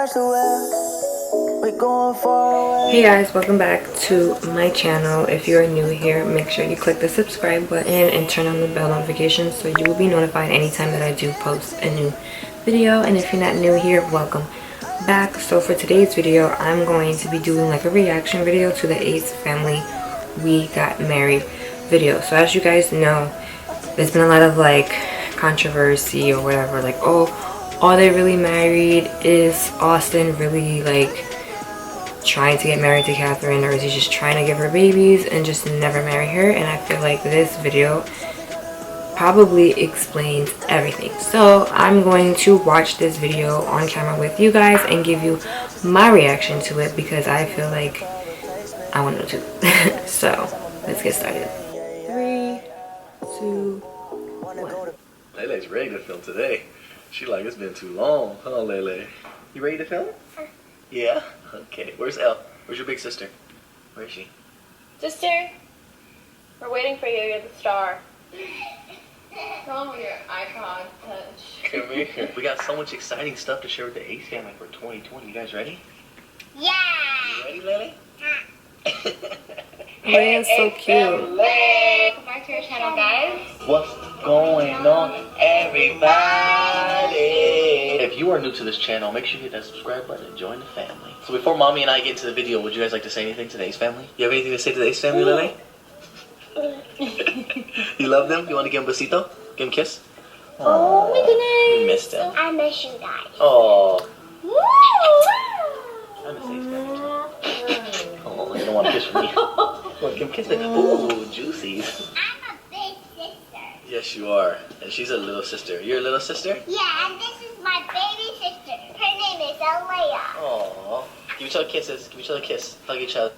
Hey guys, welcome back to my channel. If you are new here, make sure you click the subscribe button and turn on the bell notifications so you will be notified anytime that I do post a new video. And if you're not new here, welcome back. So for today's video, I'm going to be doing like a reaction video to the Ace family We Got Married video. So as you guys know, there's been a lot of like controversy or whatever, like, oh, are they really married? Is Austin really like trying to get married to Catherine, or is he just trying to give her babies and just never marry her? And I feel like this video probably explains everything. So I'm going to watch this video on camera with you guys and give you my reaction to it because I feel like I want to know too. So let's get started. 3, 2, 1. Lele's ready to film today. She like, it's been too long, huh, Lele? You ready to film? Yeah? Okay. Where's Elle? Where's your big sister? Where is she? Sister, we're waiting for you. You're the star. Come on with your iPod touch. Come here. We got so much exciting stuff to share with the Ace family for 2020. You guys ready? Yeah! You ready, Lele? Leah's so cute. Welcome back to our channel, guys. What's going on, everybody? If you are new to this channel, make sure you hit that subscribe button and join the family. So before Mommy and I get into the video, would you guys like to say anything to the Ace family? You have anything to say to the Ace family, Lele? You love them? You want to give them a besito? Give them a kiss? Oh my goodness. You missed them. I miss you guys. Oh. I miss Ace family too. Oh, you don't want a kiss from me. Well, give him a kiss. Ooh, juicies. I'm a big sister. Yes, you are. And she's a little sister. You're a little sister? Yeah, and this is my baby sister. Her name is Alea. Aww. Give each other kisses. Give each other a kiss. Hug each other.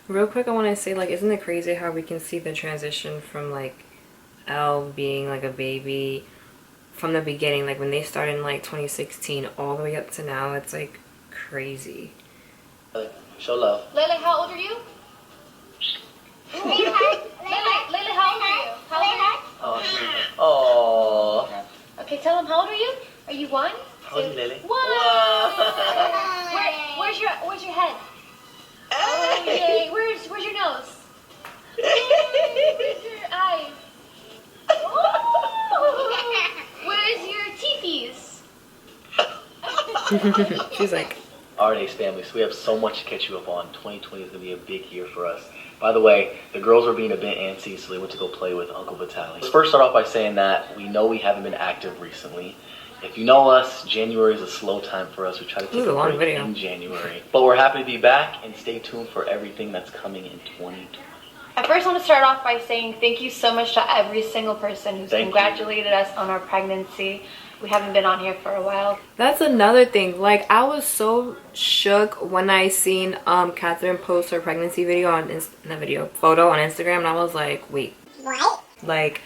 Real quick, I want to say, like, isn't it crazy how we can see the transition from like Elle being like a baby from the beginning, like when they started in like 2016 all the way up to now? It's like crazy. Show love. Lele, how old are you? Lele, how old are you? How old are you? Oh. Okay, tell them, how old are you? Are you 1? How old are you, Lele? 1. Where's your head? Oh, yay. Where's your nose? Where's your eyes? Oh. Where's your teethies? She's like, Alright, Ace family, so we have so much to catch you up on. 2020 is going to be a big year for us. By the way, the girls were being a bit antsy, so they went to go play with Uncle Vitaly. Let's first start off by saying that we know we haven't been active recently. If you know us, January is a slow time for us. We try to take a break in January. But we're happy to be back, and stay tuned for everything that's coming in 2020. I first want to start off by saying thank you so much to every single person who's congratulated us on our pregnancy. We haven't been on here for a while. that's another thing. Like, I was so shook when I seen Catherine post her pregnancy video on photo on Instagram, and I was like, wait, What? like,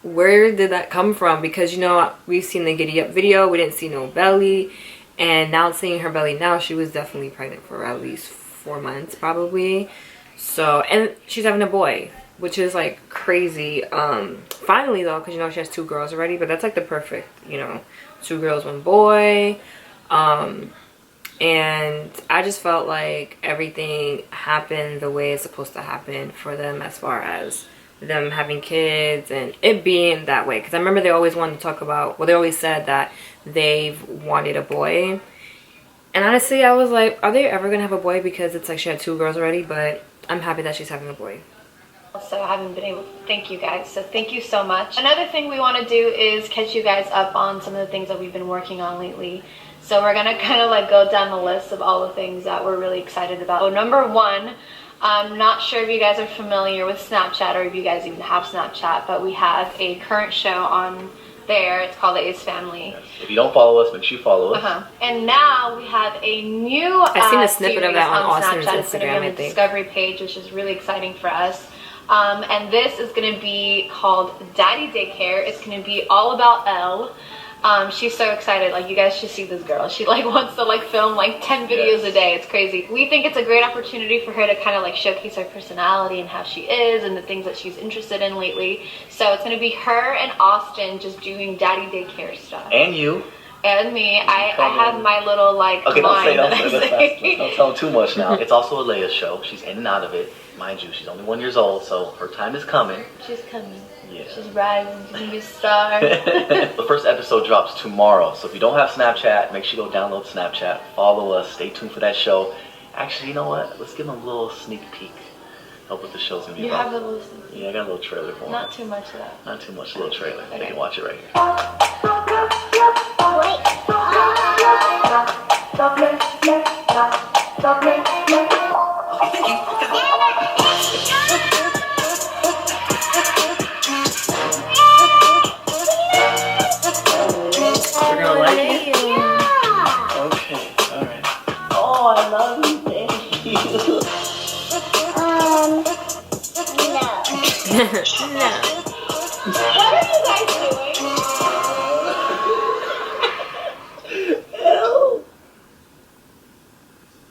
where did that come from? Because, you know, we've seen the giddy up video, we didn't see no belly, and now seeing her belly now, she was definitely pregnant for at least 4 months probably. So, and she's having a boy, which is like crazy. Finally though, because, you know, she has 2 girls already, but that's like the perfect, you know, 2 girls, 1 boy. And I just felt like everything happened the way it's supposed to happen for them, as far as them having kids and it being that way. Because I remember they always wanted to talk about, well, they always said that they've wanted a boy. And honestly, I was like, are they ever gonna have a boy? Because it's like she had 2 girls already, but I'm happy that she's having a boy. So I haven't been able to thank you guys, so thank you so much. Another thing we want to do is catch you guys up on some of the things that we've been working on lately. So we're gonna kind of like go down the list of all the things that we're really excited about. So number 1, I'm not sure if you guys are familiar with Snapchat or if you guys even have Snapchat, but we have a current show on there. It's called the Ace Family. Yes. If you don't follow us, make sure you follow us. And now we have a new I seen a snippet of that on Austin's Snapchat. It's going to be on the Discovery page, which is really exciting for us. And this is going to be called Daddy Daycare. It's going to be all about Elle. She's so excited. Like, you guys should see this girl. She like wants to like film like 10 videos a day. It's crazy. We think it's a great opportunity for her to kind of like showcase her personality and how she is and the things that she's interested in lately. So it's going to be her and Austin just doing daddy daycare stuff. And you. and me. I have my little like. Okay, don't say. Don't tell them too much now. Mm-hmm. It's also a Leia show. She's in and out of it, mind you. She's only 1 year old, so her time is coming. She's coming. Yeah. She's rising. She's gonna be a star. The first episode drops tomorrow, so if you don't have Snapchat, make sure you go download Snapchat. Follow us. Stay tuned for that show. Actually, you know what? Let's give them a little sneak peek of what the show's gonna be about. You have a little sneak peek. Yeah, I got a little trailer for them. Not too much of that. Not too much. A little trailer. Okay. They can watch it right here. We're gonna like it? Okay, alright. Oh, I love you, thank you. No. What are you guys doing?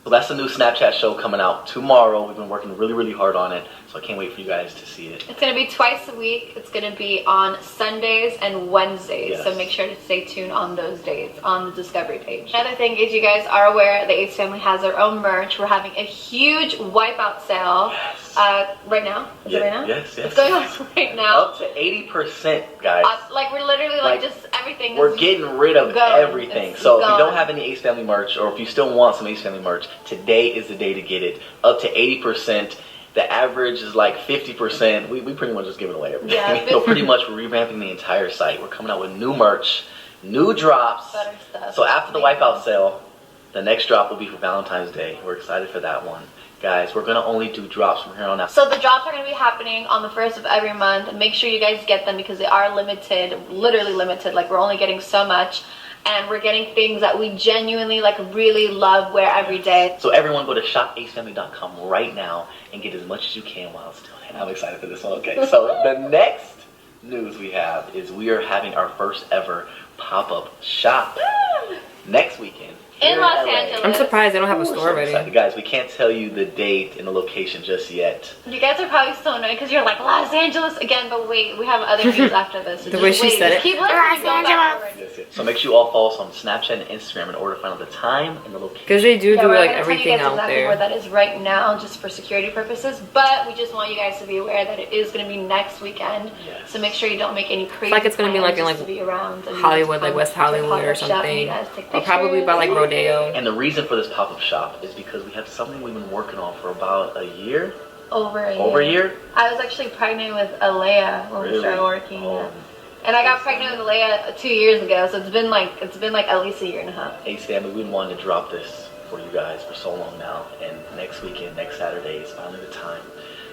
So that's the new Snapchat show coming out tomorrow. We've been working really, really hard on it, so I can't wait for you guys to see it. It's going to be twice a week. It's going to be on Sundays and Wednesdays. Yes. So make sure to stay tuned on those days on the Discovery page. Another thing is you guys are aware the Ace family has their own merch. We're having a huge wipeout sale right now. Is it right now? Yes, yes. It's going on right now. Up to 80%, guys. Like we're literally like just everything. We're is getting rid of going. everything. It's So if you gone. don't have any Ace Family merch, or if you still want some Ace Family merch, today is the day to get it. Up to 80%. The average is like 50%. We pretty much just giving away everything. Yeah, So pretty much we're revamping the entire site. We're coming out with new merch, new drops. Better stuff. So after the wipeout sale, the next drop will be for Valentine's Day. We're excited for that one. Guys, we're gonna only do drops from here on out. So the drops are going to be happening on the 1st of every month. Make sure you guys get them because they are limited, literally limited. Like we're only getting so much, and we're getting things that we genuinely like really love wear every day. So everyone go to shopacefamily.com right now and get as much as you can while it's still there. I'm excited for this one. Okay, so the next news we have is we are having our first ever pop-up shop next weekend. In here Los LA. Angeles. I'm surprised they don't have a We're store so ready. excited. Guys, we can't tell you the date and the location just yet. You guys are probably so annoyed because you're like Los Angeles again, but wait, we have other news after this. So The just way she wait. said Just it. keep listening. Go back forward. Yes, yes. So make sure you all follow us on Snapchat and Instagram in order to find out the time and the location. Because they do Yeah, do we're like gonna tell you everything guys out exactly there. where that is right now, just for security purposes. But we just want you guys to be aware that it is going to be next weekend. Yes. So make sure you don't make any crazy. like it's gonna be like in, plans like, just to be around and Hollywood, like come West to the Hollywood or pop-up shop and something. you guys take Or probably by like pictures. Rodeo. And the reason for this pop-up shop is because we have something we've been working on for about a year. Over a year. Over a year? I was actually pregnant with Alea when we started working. Oh. Yeah. And I got pregnant with Alea 2 years ago, so it's been like at least a year and a half. Ace Family, we've been wanting to drop this for you guys for so long now, and next weekend, next Saturday is finally the time.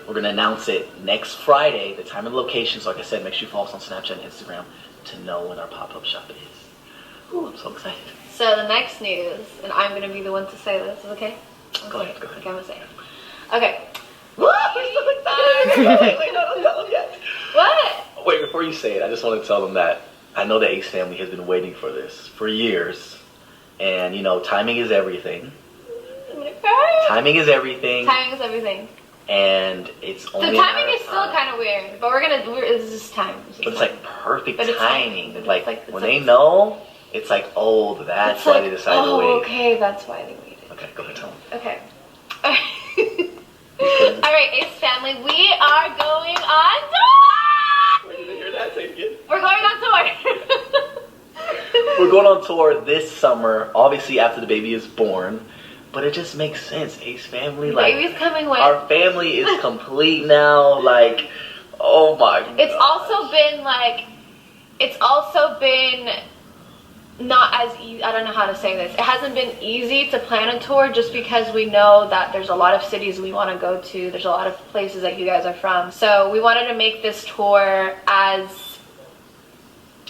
We're gonna announce it next Friday, the time and location. So like I said, make sure you follow us on Snapchat and Instagram to know when our pop-up shop is. Ooh, I'm so excited. So the next news, and I'm gonna be the one to say this, okay? Go ahead, go ahead. Okay, I'm gonna say it. Okay. What? We're so excited. Wait, no, don't tell them yet. What? Wait, before you say it, I just want to tell them that I know the Ace Family has been waiting for this for years. And, you know, timing is everything. I'm gonna cry. Timing is everything. Timing is everything. And it's only The a timing matter is of still time. kind of weird, but it's just time. But it's like perfect But it's timing. timing. Like, It's when like- they know, it's like, oh, that's It's why like, they decided to wait. oh, okay, that's why they waited. Okay, go ahead, tell them. Okay. Alright, Ace Family, we are going on tour! Wait, did you hear that? Say it again. We're going on tour! We're going on tour this summer, obviously after the baby is born. But it just makes sense. Ace Family, like, Baby's coming with. our family is complete now. Like, oh my god. It's also been not as easy. I don't know how to say this. It hasn't been easy to plan a tour just because we know that there's a lot of cities we want to go to. There's a lot of places that you guys are from. So we wanted to make this tour as,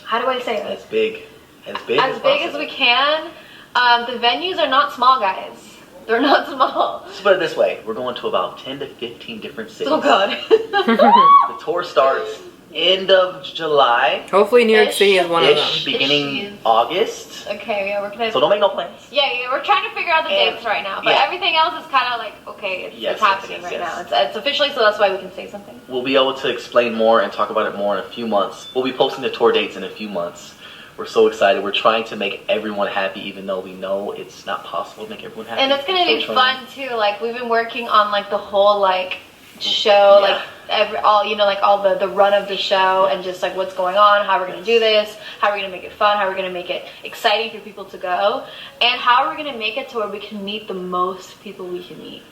how do I say this? As big As big as possible. we can. The venues are not small, guys. They're not small. Let's put it this way. We're going to about 10 to 15 different cities. Oh god. The tour starts end of July. Hopefully New York City is one of them. Ish, beginning August. Okay, yeah, we're gonna. So don't make no plans. Yeah, we're trying to figure out the And- dates right now, but yeah. everything else is kind of like okay, it's, Yes, it's happening yes, right yes. now. It's officially, so that's why we can say something. We'll be able to explain more and talk about it more in a few months. We'll be posting the tour dates in a few months. We're so excited. We're trying to make everyone happy, even though we know it's not possible to make everyone happy. And it's gonna be so fun too. Like we've been working on like the whole like show, Yeah. like all like all the run of the show, and just like what's going on, how we're gonna do this, how we're gonna make it fun, how we're gonna make it exciting for people to go, and how we're gonna make it to where we can meet the most people we can meet.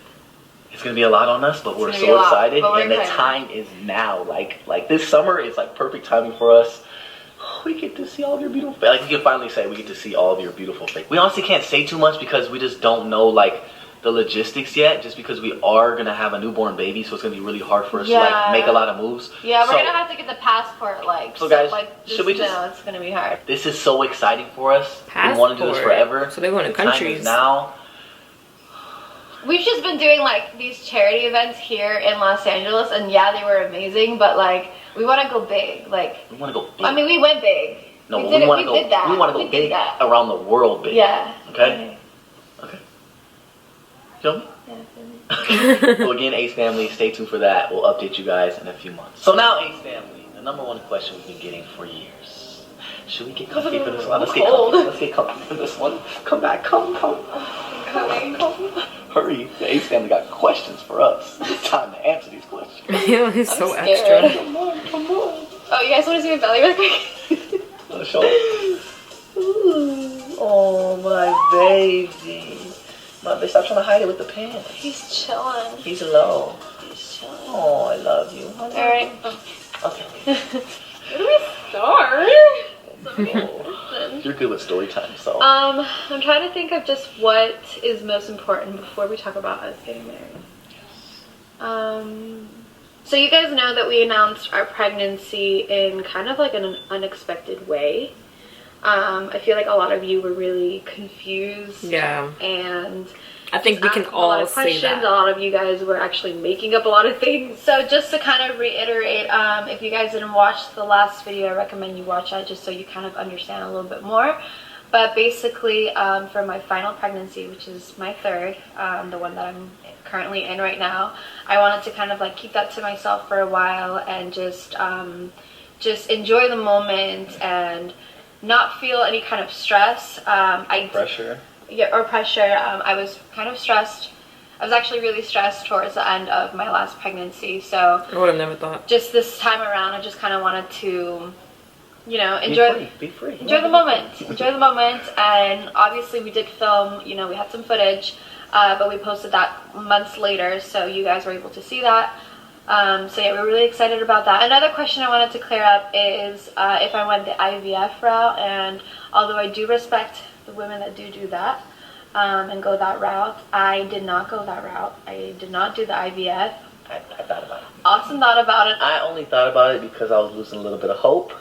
It's gonna be a lot on us, but we're so excited, and the time is now. Like this summer is like perfect timing for us. We get to see all of your beautiful, like we can finally say we get to see all of your beautiful face. We honestly can't say too much because we just don't know like the logistics yet, just because we are gonna have a newborn baby, so it's gonna be really hard for us to like make a lot of moves. Yeah, we're gonna have to get the passport like. So guys, like, should we just? No, it's gonna be hard. This is so exciting for us. Passport. We want to do this forever. So they want to the time countries is now. We've just been doing like these charity events here in Los Angeles, and yeah, they were amazing, but like we want to go big. Like we want to go big. I mean, we went big. No, we want to go. did that. We want to go big around the world, big. Yeah. Okay. Okay. Feel me? Yeah. So again, Ace Family, stay tuned for that. We'll update you guys in a few months. So now, Ace Family, the number one question we've been getting for years. Should we get comfy for this one? Let's get comfy. Let's get comfy for this one. Come back. Come. Hurry. The Ace Family got questions for us. It's time to answer these questions. Yeah, he's so scared. extra. Come on. Oh, you guys want to see my belly real quick? Let's show it. Oh, my baby. My baby, stop trying to hide it with the pants. He's chilling. He's low. He's chilling. Oh, I love you. Alright. Okay. Where do we start? You're good with story time, so. I'm trying to think of just what is most important before we talk about us getting married. So you guys know that we announced our pregnancy in kind of like an unexpected way. I feel like a lot of you were really confused. Yeah. And I think we can all say that. A lot of you guys were actually making up a lot of things. So just to kind of reiterate, if you guys didn't watch the last video, I recommend you watch that just so you kind of understand a little bit more. But basically, for my final pregnancy, which is my third, the one that I'm currently in right now, I wanted to kind of like keep that to myself for a while and just enjoy the moment and not feel any kind of stress. Pressure. Yeah, or pressure. I was kind of stressed. I was actually really stressed towards the end of my last pregnancy. So I would have never thought. Just this time around, I just kind of wanted to, you know, enjoy. Be free. Enjoy the moment. Enjoy the moment. And obviously, we did film. You know, we had some footage, but we posted that months later, so you guys were able to see that. So yeah, we're really excited about that. Another question I wanted to clear up is if I went the IVF route, and although I do respect the women that do that and go that route, I did not go that route. I did not do the IVF. I thought about it. Austin thought about it. I only thought about it because I was losing a little bit of hope.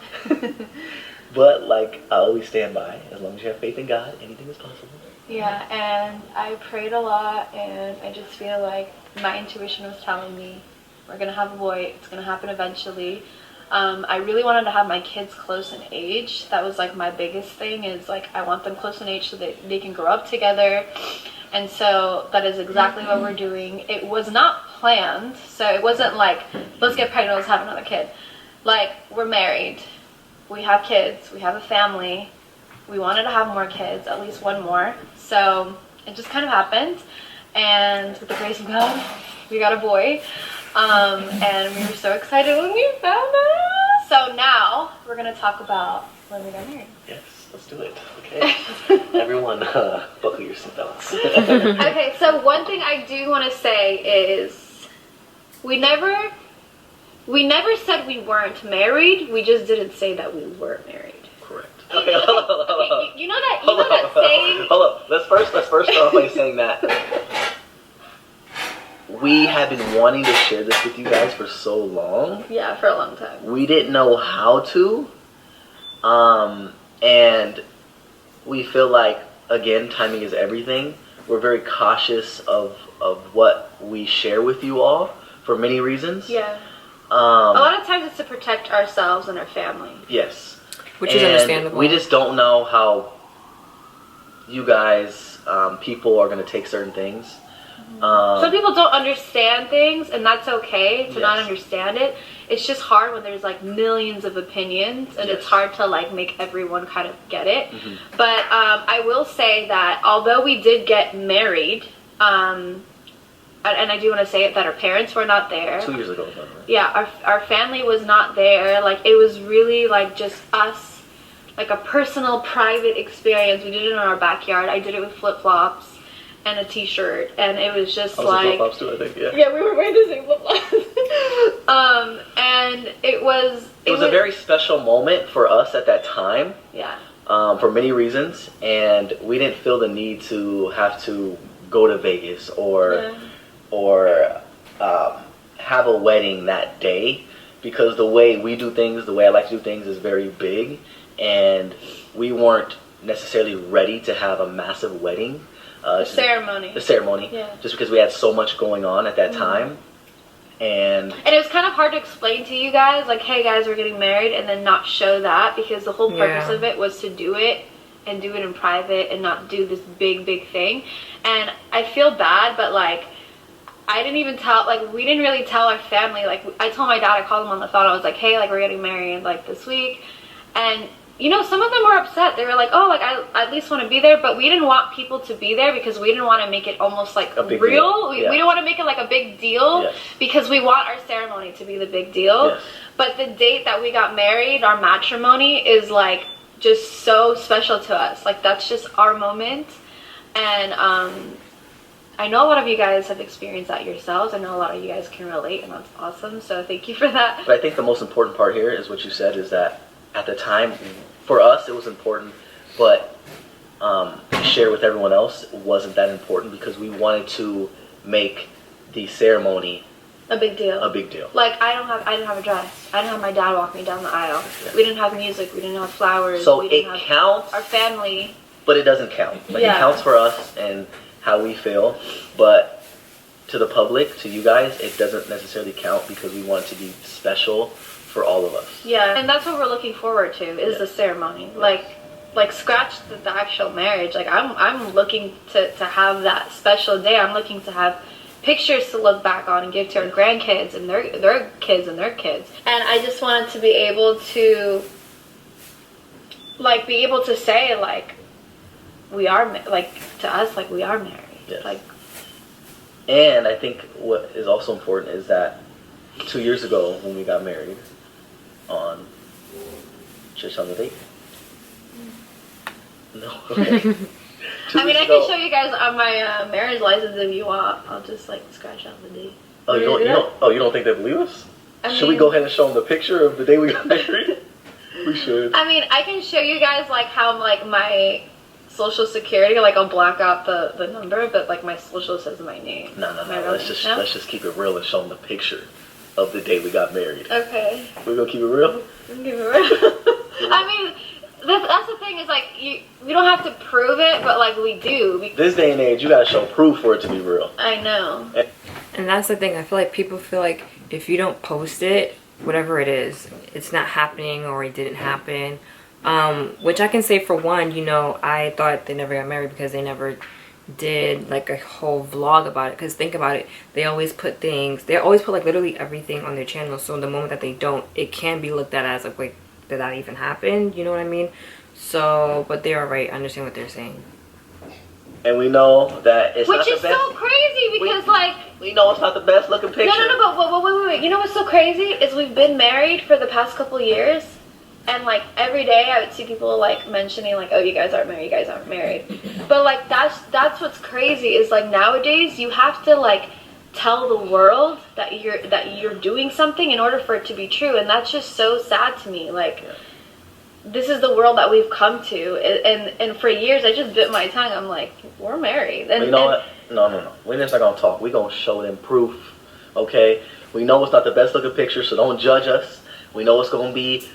But like, I always stand by. As long as you have faith in God, anything is possible. Yeah, and I prayed a lot, and I just feel like my intuition was telling me we're gonna have a boy. It's gonna happen eventually. I really wanted to have my kids close in age. That was like my biggest thing, is like I want them close in age so that they can grow up together. And so that is exactly what we're doing. It was not planned, so it wasn't like, let's get pregnant, let's have another kid. Like, we're married, we have kids, we have a family, we wanted to have more kids, at least one more. So it just kind of happened, and with the grace of God, we got a boy. And we were so excited when we found out. So now we're gonna talk about when we got married. Yes, let's do it. Okay. Everyone, buckle your seatbelts. Okay, so one thing I do want to say is we never said we weren't married. We just didn't say that we were married. Correct. Okay, hold on. You know that saying. Hold up. Let's first start off by saying that we have been wanting to share this with you guys for so long. Yeah, for a long time. We didn't know how to. And we feel like, again, timing is everything. We're very cautious of what we share with you all for many reasons. Yeah. A lot of times it's to protect ourselves and our family. Yes. Which is understandable. We just don't know how you guys, people are going to take certain things. Some people don't understand things, and that's okay to not Yes. understand it. It's just hard when there's like millions of opinions, and it's hard to like make everyone kind of get it. But I will say that although we did get married, and I do want to say it, that our parents were not there. 2 years ago, by the way. Yeah, our family was not there. Like, it was really like just us, like a personal, private experience. We did it in our backyard. I did it with flip-flops and a t-shirt, and it was just I was in like, flip-flops too, I think. yeah, we were wearing the same flip-flops. And it was a very special moment for us at that time. Yeah. For many reasons, and we didn't feel the need to have to go to Vegas or have a wedding that day, because the way we do things, the way I like to do things, is very big, and we weren't necessarily ready to have a massive wedding. The ceremony. Yeah. Just because we had so much going on at that time. And it was kind of hard to explain to you guys, like, hey guys, we're getting married, and then not show that, because the whole purpose of it was to do it and do it in private and not do this big thing. And I feel bad, but like, I didn't even tell, like, we didn't really tell our family. Like, I told my dad, I called him on the phone, I was like, hey, like, we're getting married like this week. And you know, some of them were upset. They were like, oh, like, I at least want to be there. But we didn't want people to be there because we didn't want to make it almost like real. We didn't want to make it like a big deal because we want our ceremony to be the big deal. But the date that we got married, our matrimony, is like just so special to us. Like, that's just our moment. And I know a lot of you guys have experienced that yourselves. I know a lot of you guys can relate, and that's awesome. So thank you for that. But I think the most important part here is what you said, is that at the time, for us, it was important, but to share with everyone else wasn't that important, because we wanted to make the ceremony a big deal. Like, I didn't have a dress. I didn't have my dad walk me down the aisle. We didn't have music. We didn't have flowers. So we didn't it counts. Our family. But it doesn't count. Like, it counts for us and how we feel, but to the public, to you guys, it doesn't necessarily count, because we want it to be special for all of us. Yeah, and that's what we're looking forward to, is the ceremony. Like scratch the actual marriage. Like, I'm looking to have that special day. I'm looking to have pictures to look back on and give to our grandkids and their kids and their kids. And I just wanted to be able to, like, say, like, we are, like, to us, like, we are married. Yes. Like, and I think what is also important is that 2 years ago, when we got married, just on the date? No. Okay. I mean, I can show you guys on my marriage license if you want. I'll just like scratch out the date. Oh, you don't think they believe us? Should we go ahead and show them the picture of the day we got married? We should. I mean, I can show you guys like how like my social security, like I'll black out the number, but like my social says my name. No. Let's just keep it real and show them the picture of the day we got married. Okay. We're gonna keep it real? Keep it real. I mean, that's the thing, is like, we don't have to prove it, but like we do. This day and age, you gotta show proof for it to be real. I know. And that's the thing. I feel like people feel like if you don't post it, whatever it is, it's not happening or it didn't happen. Which I can say, for one, you know, I thought they never got married because they never did like a whole vlog about it. Because think about it, they always put like literally everything on their channel, so the moment that they don't, it can be looked at as like, wait, did that even happen? You know what I mean? So, but they are right. I understand what they're saying. And we know that it's not the best. Which is so crazy, because we know it's not the best looking picture. No, but wait. You know what's so crazy is we've been married for the past couple years, and like every day I would see people like mentioning like, oh, you guys aren't married. But like that's what's crazy, is like nowadays you have to like tell the world that you're doing something in order for it to be true, and that's just so sad to me. Like, this is the world that we've come to, and for years I just bit my tongue. I'm like, we're married. And you know what? No. We're just not gonna talk. We're gonna show them proof. Okay? We know it's not the best looking picture, so don't judge us. We know it's gonna be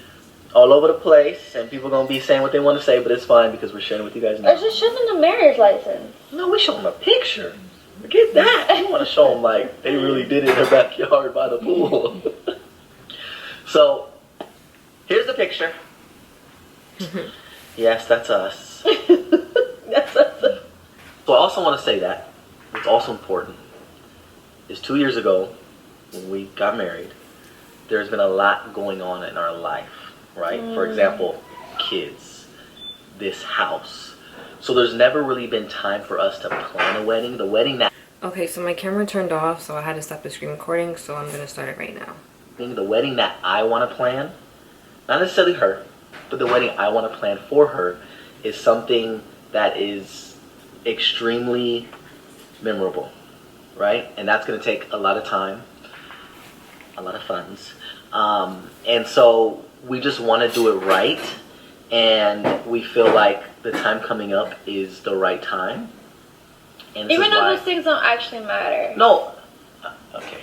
all over the place, and people are gonna be saying what they want to say, but it's fine because we're sharing with you guys now. Or just show them the marriage license. No, we show them a picture. Forget that. You want to show them like they really did it in their backyard by the pool. So, here's the picture. Yes, that's us. That's us. So I also want to say that what's also important is 2 years ago when we got married, there's been a lot going on in our life, right? For example, kids, this house. So there's never really been time for us to plan a wedding. The wedding that... Okay, so my camera turned off, so I had to stop the screen recording, so I'm gonna start it right now. The wedding that I want to plan, not necessarily her, but the wedding I want to plan for her is something that is extremely memorable, right? And that's going to take a lot of time, a lot of funds. And so we just want to do it right. And we feel like the time coming up is the right time. And even though those things don't actually matter. No. Okay.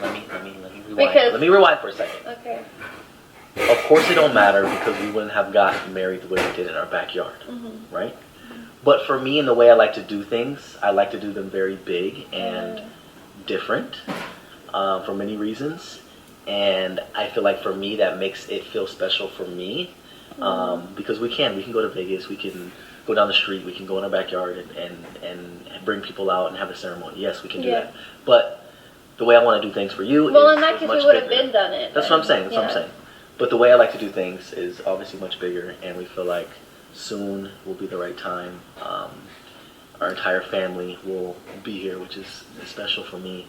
Let me rewind. Let me rewind for a second. Okay. Of course it don't matter because we wouldn't have gotten married the way we did in our backyard, right? But for me and the way I like to do things, I like to do them very big and different for many reasons. And I feel like for me that makes it feel special for me because we can go to Vegas, we can go down the street, we can go in our backyard and bring people out and have a ceremony. Yes, we can do that. But the way I want to do things for you well, is in that case, much we would have bigger. been done it. That's what I'm saying. That's what I'm saying. But the way I like to do things is obviously much bigger, and we feel like soon will be the right time. Our entire family will be here, which is special for me.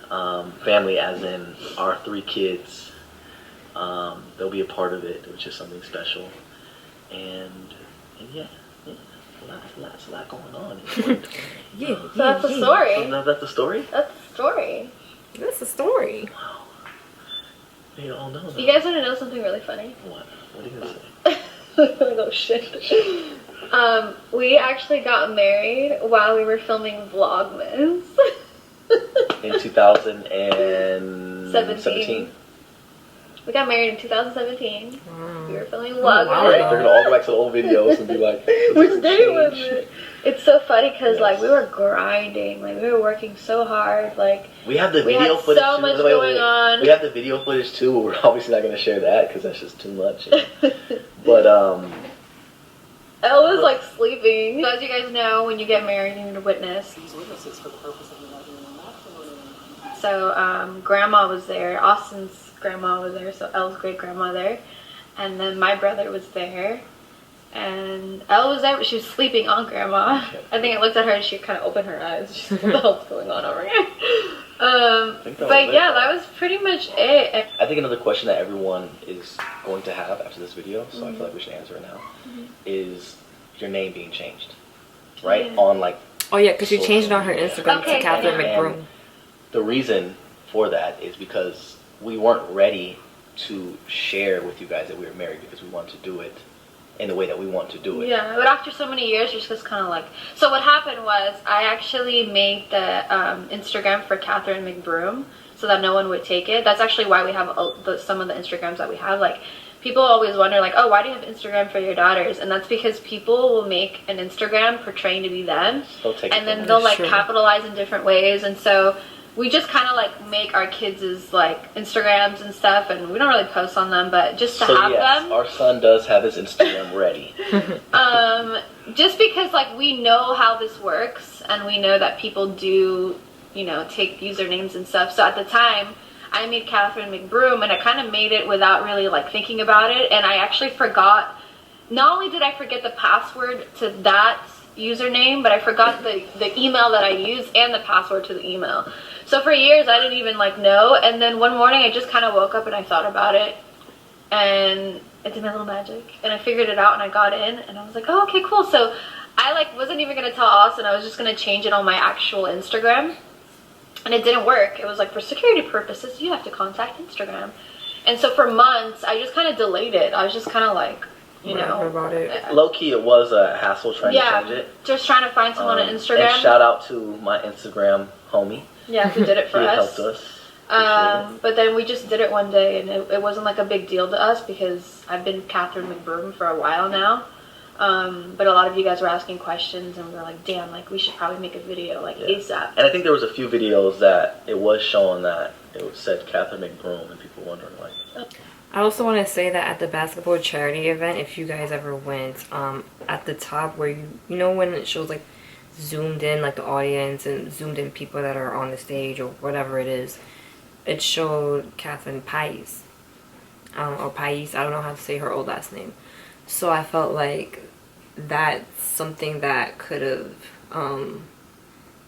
Family as in our 3 kids. They'll be a part of it, which is something special. And yeah. That's a lot going on. Yeah. So that's the story. So that's the story? That's the story. That's the story. Wow. You all know that. You guys want to know something really funny? What? What are you going to say? Oh shit. We actually got married while we were filming Vlogmas. In 2017. We got married in 2017. We were filming Vlogmas. wow. They're going to all go back to the old videos and be like, which day was it? It's so funny because like we were grinding, like we were working so hard, like we have the we video had footage. so much going on. We have the video footage too, but we're obviously not going to share that because that's just too much. But Elle was like sleeping. So as you guys know, when you get married, you need a witness. So grandma was there. Austin's grandma was there. So Elle's great grandma there, and then my brother was there. And Elle was there, but she was sleeping on grandma. I think I looked at her and she kind of opened her eyes. She's like, what the hell's going on over here? But yeah, that was pretty much it. I think another question that everyone is going to have after this video, so I feel like we should answer it now, is your name being changed, right? Yeah. On like... Oh yeah, because you changed it on her Instagram to Catherine McBroom. The reason for that is because we weren't ready to share with you guys that we were married because we wanted to do it in the way that we want to do it. Yeah, but after so many years, you're just kind of like... So what happened was I actually made the Instagram for Catherine McBroom so that no one would take it. That's actually why we have some of the Instagrams that we have. Like, people always wonder, like, oh, why do you have Instagram for your daughters? And that's because people will make an Instagram portraying to be them. And then they'll, like, capitalize in different ways. And so... we just kind of like make our kids' like Instagrams and stuff, and we don't really post on them, but just to have them. Our son does have his Instagram ready. Just because like we know how this works, and we know that people do, you know, take usernames and stuff. So at the time, I made Catherine McBroom, and I kind of made it without really like thinking about it, and I actually forgot. Not only did I forget the password to that username, but I forgot the email that I used and the password to the email. So for years I didn't even like know, and then one morning I just kind of woke up and I thought about it, and it did my little magic, and I figured it out, and I got in, and I was like, oh, okay, cool. So I like wasn't even gonna tell Austin. I was just gonna change it on my actual Instagram, and it didn't work. It was like, for security purposes you have to contact Instagram. And so for months I just kind of delayed it. I was just kind of like, you know, about it. Low-key, it was a hassle trying to change it. Just trying to find someone on Instagram. And shout out to my Instagram homie. Yeah, who did it for he us. Helped us. But then we just did it one day, and it wasn't like a big deal to us because I've been Catherine McBroom for a while now. But a lot of you guys were asking questions, and we were like, damn, like we should probably make a video like ASAP. And I think there was a few videos that it was showing that it said Catherine McBroom, and people wondering like... I also want to say that at the basketball charity event, if you guys ever went, at the top where you know when it shows like zoomed in like the audience and zoomed in people that are on the stage or whatever it is, it showed Catherine Pais, or Pais, I don't know how to say her old last name. So I felt like that's something that could have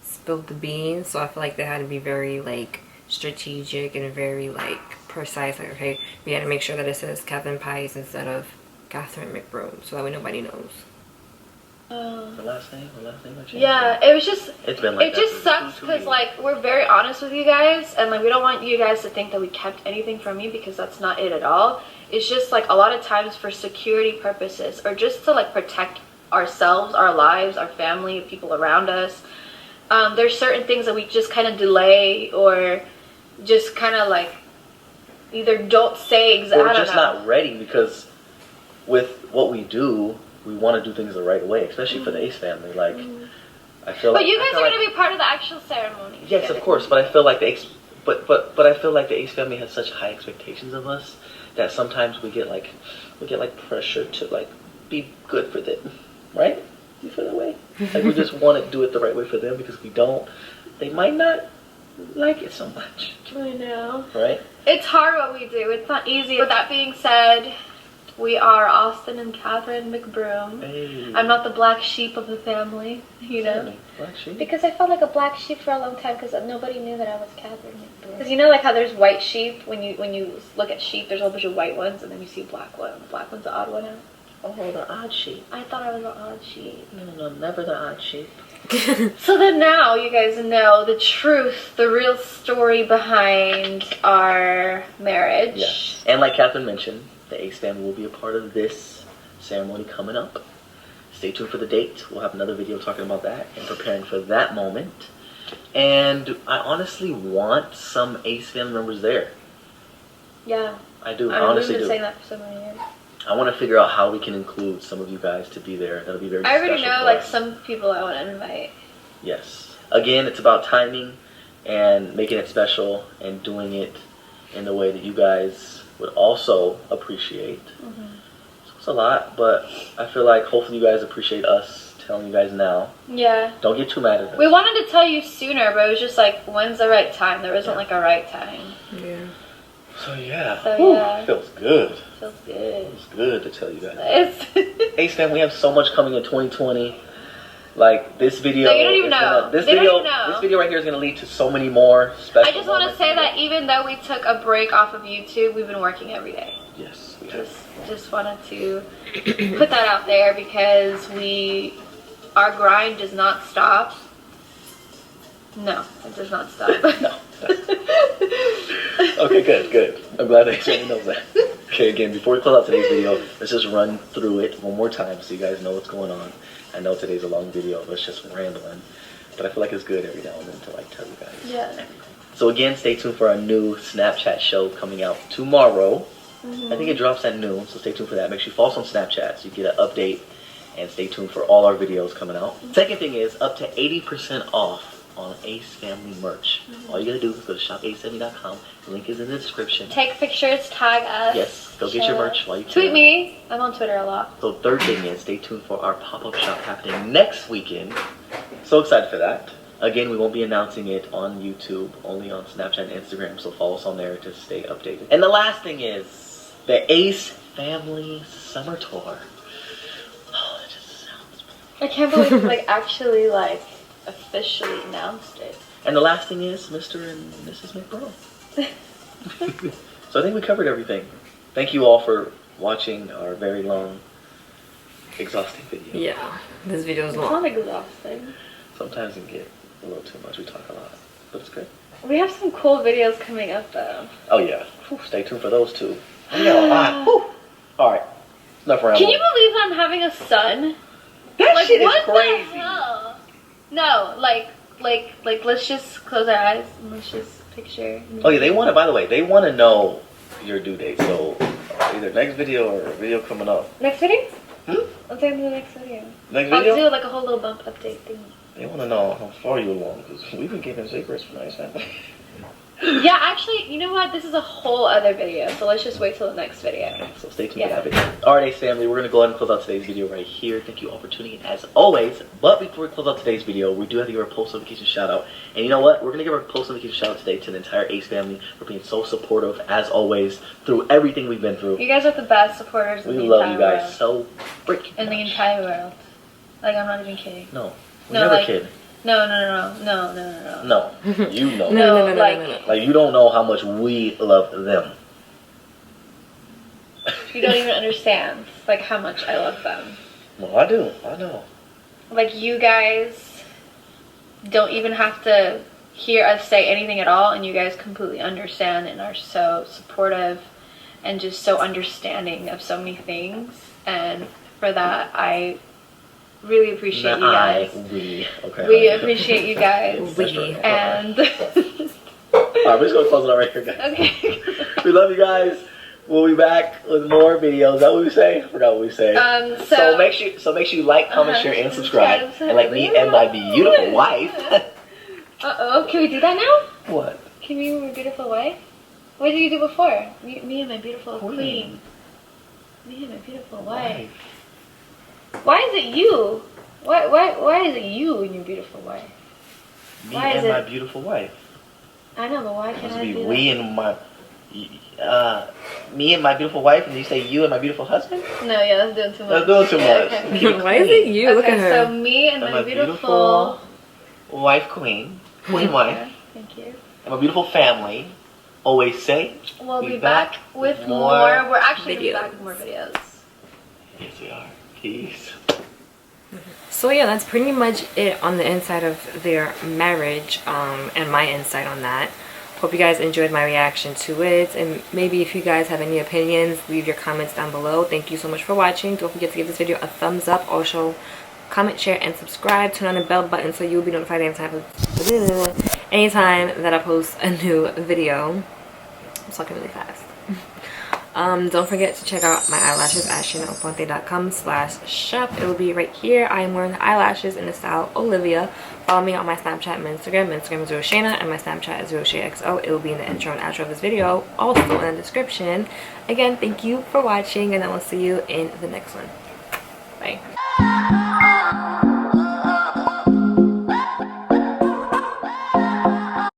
spilled the beans. So I feel like they had to be very like strategic and very like precise. Like, okay, we had to make sure that it says Catherine Pais instead of Catherine McBroom, so that way nobody knows. The last name changed. Yeah, it was just, it's been like it just sucks because like we're very honest with you guys, and like we don't want you guys to think that we kept anything from you, because that's not it at all. It's just like a lot of times for security purposes, or just to like protect ourselves, our lives, our family, people around us. There's certain things that we just kind of delay, or just kind of like either don't say exactly. We're just not ready, because with what we do, we want to do things the right way, especially for the Ace family. Like, I feel like. But you guys are going to be part of the actual ceremony. Yes, of course. But I feel like the Ace, but I feel like the Ace family has such high expectations of us that sometimes we get like pressure to like be good for them, right? You feel that way? Like we just want to do it the right way for them, because if we don't, they might not like it so much. I know. Right? It's hard what we do. It's not easy. With that being said, we are Austin and Catherine McBroom. Hey. I'm not the black sheep of the family, you know. Black sheep? Because I felt like a black sheep for a long time, because nobody knew that I was Catherine McBroom. Because you know, like how there's white sheep. When you look at sheep, there's a whole bunch of white ones, and then you see black one. The black one's the odd one out. Oh, the odd sheep. I thought I was the odd sheep. No, never the odd sheep. So then now you guys know the truth, the real story behind our marriage. Yes. And like Catherine mentioned, the Ace family will be a part of this ceremony coming up. Stay tuned for the date. We'll have another video talking about that and preparing for that moment. And I honestly want some Ace family members there. Yeah. I do. I honestly we've been do. saying that for so many years. I want to figure out how we can include some of you guys to be there. That'll be very I already special know for like us. some people I want to invite. Yes. Again, it's about timing and making it special and doing it in the way that you guys would also appreciate. So it's a lot, but I feel like hopefully you guys appreciate us telling you guys now. Yeah. Don't get too mad at us. We wanted to tell you sooner, but it was just like, when's the right time? There wasn't like a right time. Yeah. So yeah. So yeah. Feels good. Feels good. Feels good to tell you guys. It's Ace fam, we have so much coming in 2020. Like this video. So you don't even know. This They don't video. even know. This video right here is gonna lead to so many more special. I just want to say that even though we took a break off of YouTube, we've been working every day. Yes, we have. Just wanted to put that out there, because our grind does not stop. No, it does not stop. No. Okay, good. I'm glad that everybody knows that. Okay, again, before we close out today's video, let's just run through it one more time so you guys know what's going on. I know today's a long video, but it's just rambling. But I feel like it's good every now and then to like tell you guys. Yeah. So again, stay tuned for our new Snapchat show coming out tomorrow. I think it drops at noon, so stay tuned for that. Make sure you follow us on Snapchat so you get an update, and stay tuned for all our videos coming out. Second thing is up to 80% off on Ace Family merch. All you gotta do is go to shopace70.com. The link is in the description. Take pictures, tag us. Yes, go get your merch while you can. Tweet me. I'm on Twitter a lot. So third thing is stay tuned for our pop-up shop happening next weekend. So excited for that. Again, we won't be announcing it on YouTube, only on Snapchat and Instagram, so follow us on there to stay updated. And the last thing is the Ace Family Summer Tour. Oh, that just sounds beautiful. I can't believe we actually officially announced it. And the last thing is Mr. and Mrs. McBroom. So I think we covered everything. Thank you all for watching our very long, exhausting video. Yeah, this video is It's long. not exhausting. Sometimes it can get a little too much. We talk a lot, but it's good. We have some cool videos coming up though. Oh yeah, whew, stay tuned for those too. We got a lot. Whew. All right, enough rambling. Can you believe I'm having a son? That shit is what crazy. the hell? No, let's just close our eyes and let's just picture. Oh yeah, they want to. By the way, they want to know your due date. So either next video or a video coming up. Next video? Hmm? Let's do the next video. Next I'll video? do like a whole little bump update thing. They want to know how far you along because we've been keeping secrets from Ace Family. Yeah, actually, you know what? This is a whole other video, so let's just wait till the next video. Okay, so stay tuned for that video. Alright, Ace family, we're gonna go ahead and close out today's video right here. Thank you all for tuning in as always. But before we close out today's video, we do have to give our post notification shout out. And you know what? We're gonna give our post notification shout out today to the entire Ace family for being so supportive as always through everything we've been through. You guys are the best supporters in the entire world. We love you guys so freaking much. In the entire world. Like, I'm not even kidding. No, we never kid. No. No, you know. No, Like, you don't know how much we love them. You don't even understand, like, how much I love them. Well, I do. I know. Like, you guys don't even have to hear us say anything at all, and you guys completely understand and are so supportive and just so understanding of so many things. And for that, I really appreciate you guys. We appreciate you guys. And alright, we're just gonna close it out right here, guys. Okay. We love you guys. We'll be back with more videos. Is that what we say? I forgot what we say. So make sure you like, comment, share, and subscribe. And like me and my beautiful wife. Uh-oh, can we do that now? What? Can we be my beautiful wife? What did you do before? Me and my beautiful queen. Me and my beautiful wife. Why is it you? Why is it you and your beautiful wife? Me and my beautiful wife. I know, but why can't I do that? We and my me and my beautiful wife, and you say you and my beautiful husband? No, yeah, that's doing too much. That's doing too much. Okay. Why is it you? Okay, look at her. So me and my beautiful wife, queen wife. Thank you. And my beautiful family. Always say we'll be back with more. We're actually going to be back with more videos. Yes, we are. Peace. So yeah, that's pretty much it on the inside of their marriage, and my insight on that. Hope you guys enjoyed my reaction to it, and maybe if you guys have any opinions, leave your comments down below. Thank you so much for watching. Don't forget to give this video a thumbs up. Also, comment, share, and subscribe. Turn on the bell button so you'll be notified anytime that I post a new video. I'm talking really fast. Don't forget to check out my eyelashes at chanelponte.com/shop. It will be right here. I am wearing the eyelashes in the style Olivia. Follow me on my Snapchat and Instagram. My Instagram is Roshana and my Snapchat is RoshaXO. It will be in the intro and outro of this video, also in the description. Again, thank you for watching, and I will see you in the next one. Bye.